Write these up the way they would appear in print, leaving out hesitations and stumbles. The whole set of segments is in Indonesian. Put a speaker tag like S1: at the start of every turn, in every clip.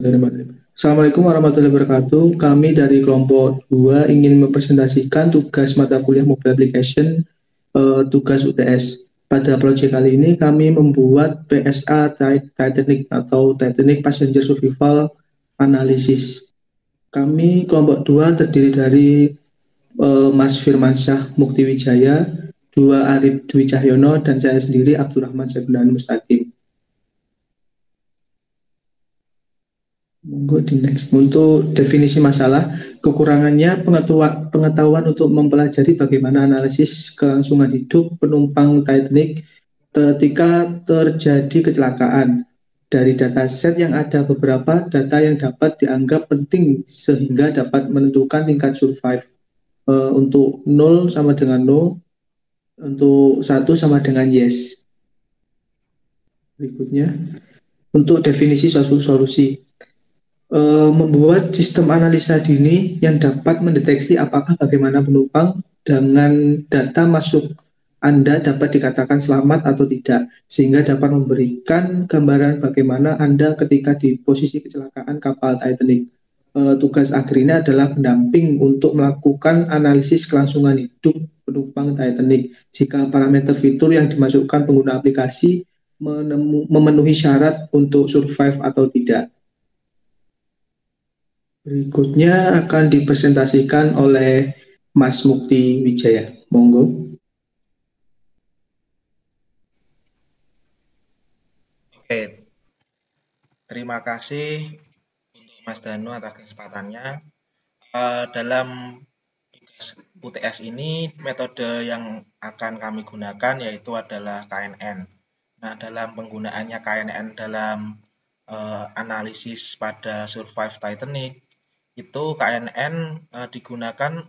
S1: Assalamualaikum warahmatullahi wabarakatuh. Kami dari kelompok 2 ingin mempresentasikan tugas mata kuliah Mobile Application, tugas UTS. Pada proyek kali ini kami membuat PSA Titanic atau Titanic Passenger Survival Analysis. Kami kelompok 2 terdiri dari Mas Firmansyah Mukti Wijaya, 2 Arif Dwi Cahyono, dan saya sendiri Abdurrahman Syaibunani Mustaqim. Monggo di next. Untuk definisi masalah, kekurangannya pengetahuan untuk mempelajari bagaimana analisis kelangsungan hidup penumpang Titanic ketika terjadi kecelakaan. Dari dataset yang ada beberapa data yang dapat dianggap penting sehingga dapat menentukan tingkat survive. Untuk 0 sama dengan no, untuk 1 sama dengan yes. Berikutnya, untuk definisi suatu solusi. Membuat sistem analisa dini yang dapat mendeteksi apakah bagaimana penumpang dengan data masuk Anda dapat dikatakan selamat atau tidak, sehingga dapat memberikan gambaran bagaimana Anda ketika di posisi kecelakaan kapal Titanic. Tugas akhir ini adalah pendamping untuk melakukan analisis kelangsungan hidup penumpang Titanic jika parameter fitur yang dimasukkan pengguna aplikasi memenuhi syarat untuk survive atau tidak. Berikutnya akan dipresentasikan oleh Mas Mukti Wijaya. Monggo.
S2: Oke, terima kasih untuk Mas Danu atas kesempatannya. Dalam tugas UTS ini, metode yang akan kami gunakan yaitu adalah KNN. Nah, dalam penggunaannya KNN dalam analisis pada Survive Titanic, itu KNN digunakan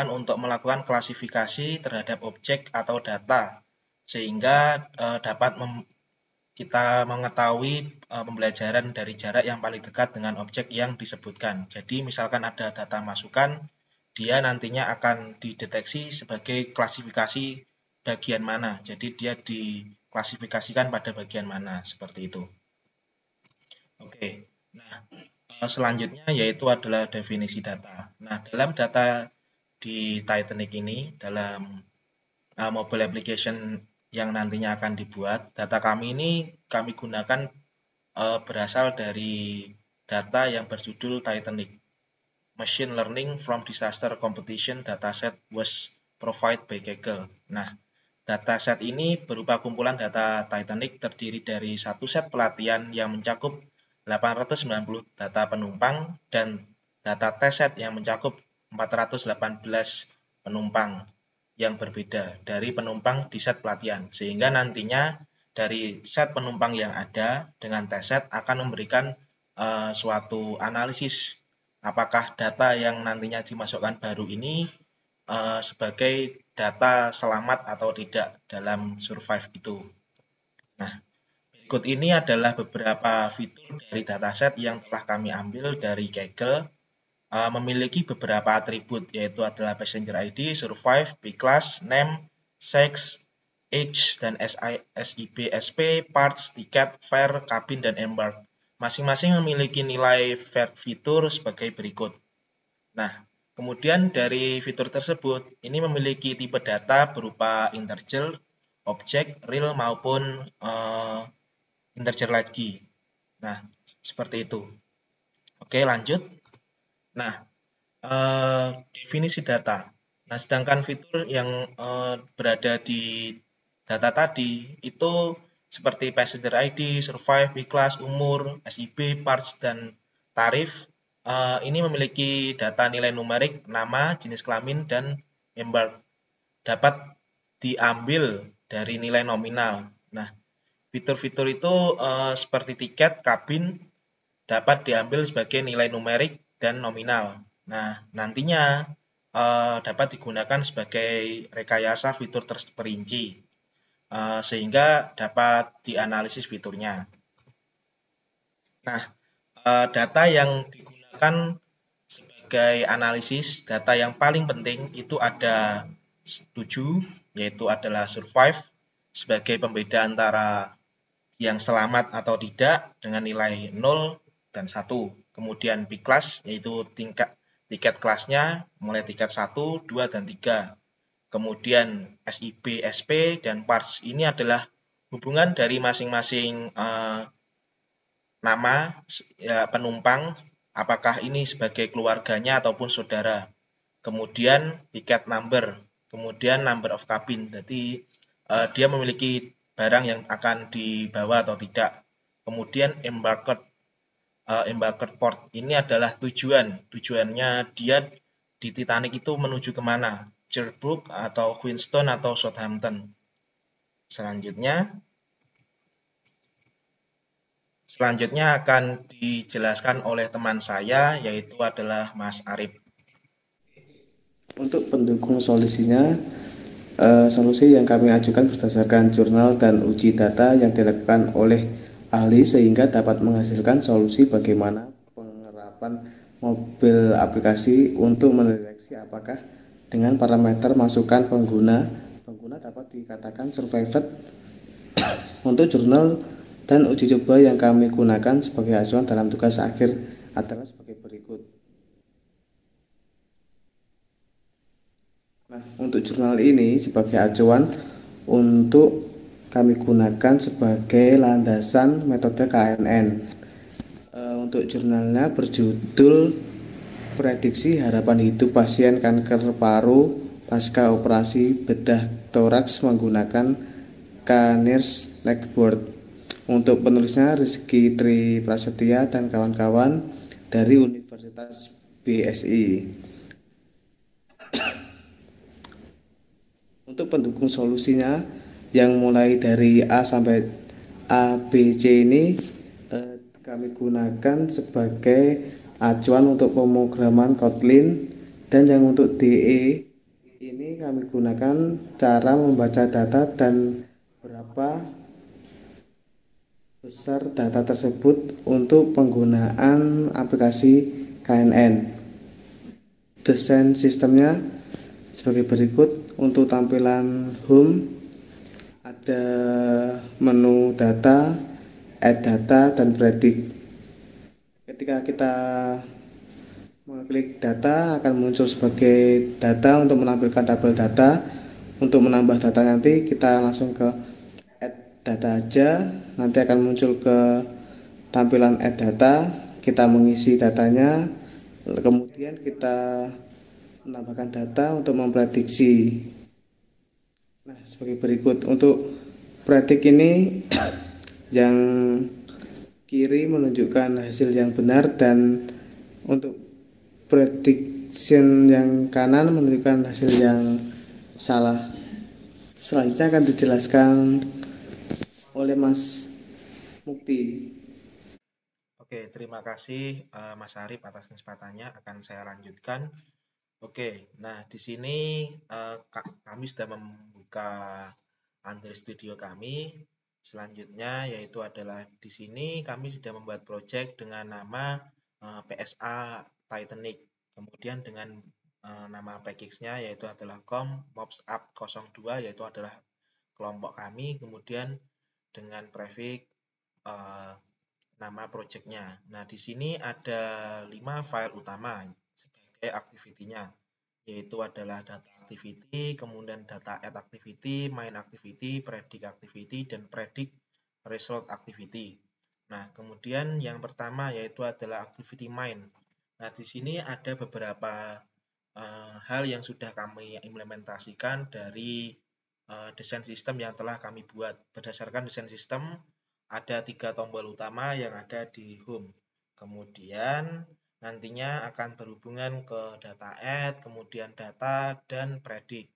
S2: untuk melakukan klasifikasi terhadap objek atau data, sehingga dapat kita mengetahui pembelajaran dari jarak yang paling dekat dengan objek yang disebutkan. Jadi misalkan ada data masukan, dia nantinya akan dideteksi sebagai klasifikasi bagian mana. Jadi dia diklasifikasikan pada bagian mana, seperti itu. Oke, nah selanjutnya yaitu adalah definisi data. Nah, dalam data di Titanic ini, dalam mobile application yang nantinya akan dibuat, data kami ini kami gunakan berasal dari data yang berjudul Titanic. Machine Learning from Disaster Competition Dataset was provided by Kaggle. Nah, dataset ini berupa kumpulan data Titanic terdiri dari satu set pelatihan yang mencakup 890 data penumpang dan data test set yang mencakup 418 penumpang yang berbeda dari penumpang di set pelatihan, sehingga nantinya dari set penumpang yang ada dengan test set akan memberikan suatu analisis apakah data yang nantinya dimasukkan baru ini sebagai data selamat atau tidak dalam survive itu. Nah, berikut ini adalah beberapa fitur dari dataset yang telah kami ambil dari Kaggle. Memiliki beberapa atribut, yaitu adalah passenger ID, survive, B-class, name, sex, age, dan SIB, SP, parts, tiket, fare, cabin, dan embark. Masing-masing memiliki nilai fitur sebagai berikut. Nah, kemudian dari fitur tersebut, ini memiliki tipe data berupa integer, objek, real, maupun integer lagi. Nah, seperti itu. Oke, lanjut. Nah, definisi data. Nah, sedangkan fitur yang berada di data tadi itu seperti passenger ID, survive, B-class, umur, SIB, parts, dan tarif. Ini memiliki data nilai numerik, nama, jenis kelamin, dan embark. Dapat diambil dari nilai nominal. Nah, fitur-fitur itu seperti tiket, kabin, dapat diambil sebagai nilai numerik dan nominal. Nah, nantinya dapat digunakan sebagai rekayasa fitur terperinci, sehingga dapat dianalisis fiturnya. Nah, data yang digunakan sebagai analisis, data yang paling penting itu ada 7, yaitu adalah survive sebagai pembeda antara yang selamat atau tidak dengan nilai 0 dan 1. Kemudian B class yaitu tiket kelasnya mulai tiket 1, 2, dan 3. Kemudian SIB, SP, dan parts ini adalah hubungan dari masing-masing nama ya, penumpang, apakah ini sebagai keluarganya ataupun saudara. Kemudian tiket number, kemudian number of cabin. Jadi dia memiliki barang yang akan dibawa atau tidak. Kemudian embarked port ini adalah tujuannya dia di Titanic itu menuju kemana, Cherbourg atau Queenstown atau Southampton. Selanjutnya akan dijelaskan oleh teman saya, yaitu adalah Mas Arif.
S3: Untuk pendukung solusinya, solusi yang kami ajukan berdasarkan jurnal dan uji data yang dilakukan oleh ahli sehingga dapat menghasilkan solusi bagaimana penerapan mobil aplikasi untuk mendeteksi apakah dengan parameter masukan pengguna dapat dikatakan survived. Untuk jurnal dan uji coba yang kami gunakan sebagai acuan dalam tugas akhir adalah sebagai berikut. Nah, untuk jurnal ini sebagai acuan untuk kami gunakan sebagai landasan metode KNN. Untuk jurnalnya berjudul Prediksi Harapan Hidup Pasien Kanker Paru Pasca Operasi Bedah Toraks Menggunakan Carnier's Neckboard. Untuk penulisnya Rizky Tri Prasetya dan kawan-kawan dari Universitas BSI. Untuk pendukung solusinya yang mulai dari A sampai A, B, C ini kami gunakan sebagai acuan untuk pemrograman Kotlin, dan yang untuk DE ini kami gunakan cara membaca data dan berapa besar data tersebut untuk penggunaan aplikasi KNN. Desain sistemnya sebagai berikut. Untuk tampilan home ada menu data, add data, dan predict. Ketika kita mengklik data akan muncul sebagai data untuk menampilkan tabel data. Untuk menambah data nanti kita langsung ke add data aja, nanti akan muncul ke tampilan add data, kita mengisi datanya, kemudian kita menambahkan data untuk memprediksi. Nah, sebagai berikut. Untuk predik ini yang kiri menunjukkan hasil yang benar, dan untuk prediction yang kanan menunjukkan hasil yang salah. Selanjutnya akan dijelaskan oleh Mas Mukti.
S2: Oke, terima kasih Mas Arif atas kesempatannya. Akan saya lanjutkan. Oke, nah di sini kami sudah membuka Android Studio kami. Selanjutnya yaitu adalah di sini kami sudah membuat project dengan nama PSA Titanic. Kemudian dengan nama package-nya yaitu adalah com mops up 02, yaitu adalah kelompok kami. Kemudian dengan prefix nama project-nya. Nah, di sini ada 5 file utama sebagai activity-nya, yaitu adalah data activity, kemudian data add activity, main activity, predict activity, dan predict result activity. Nah, kemudian yang pertama yaitu adalah activity main. Nah, di sini ada beberapa hal yang sudah kami implementasikan dari desain sistem yang telah kami buat. Berdasarkan desain sistem, ada 3 tombol utama yang ada di home. Kemudian nantinya akan berhubungan ke data add, kemudian data, dan predict.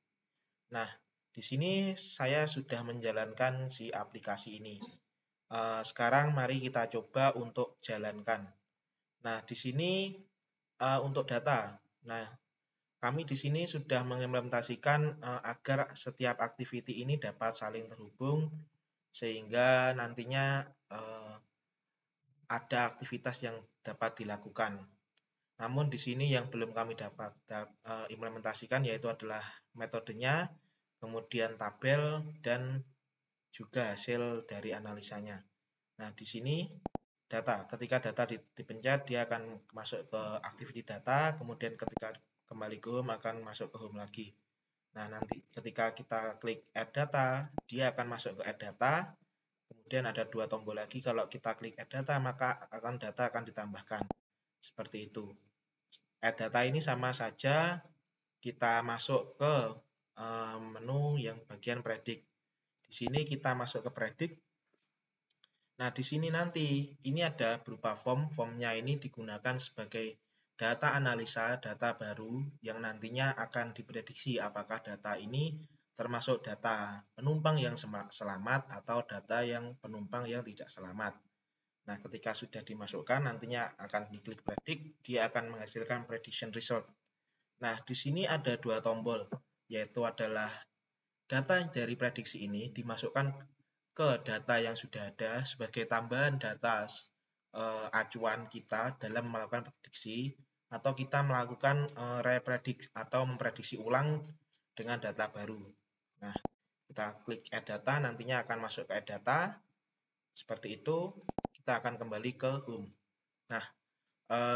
S2: Nah, di sini saya sudah menjalankan si aplikasi ini. Sekarang mari kita coba untuk jalankan. Nah, di sini untuk data. Nah, kami di sini sudah mengimplementasikan agar setiap activity ini dapat saling terhubung sehingga nantinya ada aktivitas yang dapat dilakukan. Namun di sini yang belum kami dapat implementasikan yaitu adalah metodenya, kemudian tabel, dan juga hasil dari analisanya. Nah, di sini data. Ketika data dipencet, dia akan masuk ke activity data, kemudian ketika kembali ke home akan masuk ke home lagi. Nah, nanti ketika kita klik add data, dia akan masuk ke add data, kemudian ada dua tombol lagi. Kalau kita klik add data, maka data akan ditambahkan. Seperti itu. Add data ini sama saja kita masuk ke menu yang bagian predict. Di sini kita masuk ke predict. Nah, di sini nanti ini ada berupa form. Formnya ini digunakan sebagai data analisa, data baru yang nantinya akan diprediksi apakah data ini termasuk data penumpang yang selamat atau data yang penumpang yang tidak selamat. Nah, ketika sudah dimasukkan, nantinya akan diklik predict, dia akan menghasilkan prediction result. Nah, di sini ada dua tombol, yaitu adalah data dari prediksi ini dimasukkan ke data yang sudah ada sebagai tambahan data acuan kita dalam melakukan prediksi, atau kita melakukan reprediksi atau memprediksi ulang dengan data baru. Nah, kita klik add data, nantinya akan masuk ke add data. Seperti itu, kita akan kembali ke home. Nah,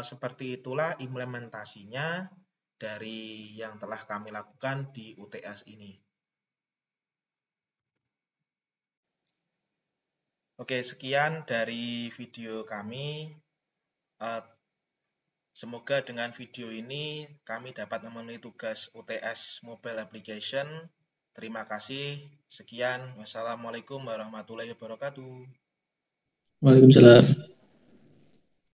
S2: seperti itulah implementasinya dari yang telah kami lakukan di UTS ini. Oke, sekian dari video kami. Semoga dengan video ini kami dapat memenuhi tugas UTS Mobile Application. Terima kasih. Sekian. Wassalamualaikum warahmatullahi wabarakatuh.
S1: Waalaikumsalam.